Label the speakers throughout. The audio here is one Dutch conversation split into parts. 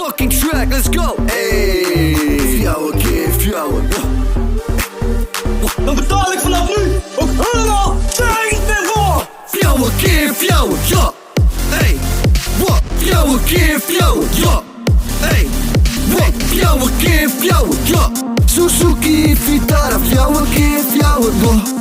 Speaker 1: fucking track, let's go. Hey, fjouwen, keer fjouwen.
Speaker 2: Dan betaal ik vanaf nu ook helemaal tegen.
Speaker 1: Fjouwen, keer fjouwen, ja. Hey, what? Fjouwen, keer fjouwen, ja. Hey, what? Fjouwen, keer fjouwen, ja. Suzuki Vitara, fjouwen, keer fjouwen, ja.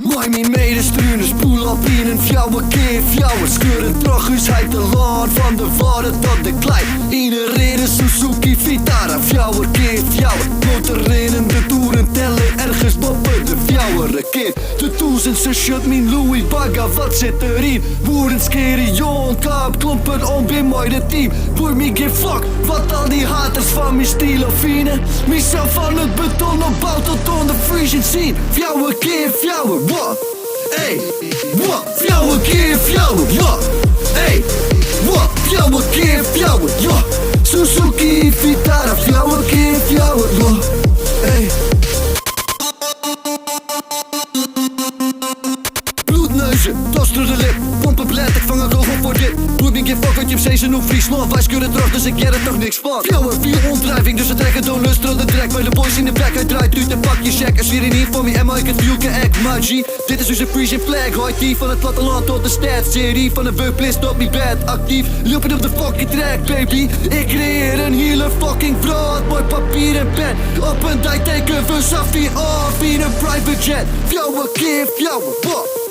Speaker 1: Mooi mijn medestruinen, spoel op in een fjouwen, keer fjouwen. Scheuren terug, is hij te lang van de waarde tot de klei. Iedereen is Suzuki Vitara, fjouwen, keer fjouwen. Motorrijden, de toeren tellen, ergens boven de fjouwere keer. De toezen, ze shut mijn Louis Bagga, wat zit erin? Woorden, skeren, jongen, kaap, klompen om bij mooi de team. Boer me geen fuck, wat al die haters van mijn stilo vinden. Mezelf van het beton opbouwd tot on the freezing scene. Fjouwen, keer fjouwen, what? Hey, what? Fjouwen, keer fjouwen, ja. Hey, what? Fjouwen, keer fjouwen, ja. Suzuki Vitara, fjouwen, keer fjouwen, ja. Hey. Bloedneuzen, tas door de lip. Pompen blij, ik vang een kogel voor dit. Doe me geen fuck uit je season of Friesland. Wij kunnen terug, dus ik ken er toch niks van. Fjouwen, 4 ontdrijving, dus we trekken door lust door de trek. Bij de boys in de back, hij draait uit en pak je check. Er zit in hier voor me en ik het wielke act, my G. Dit is onze freezing flag, hoi die van het platteland tot de stad. Serie van de workplace tot mijn bed, actief. Lopen op de fucking track, baby. Ik creëer een hele fucking brood. Mooi papier en pen. Op een dijk teken we Safi af in een private jet. Fjouwen, keer fjouwen, what?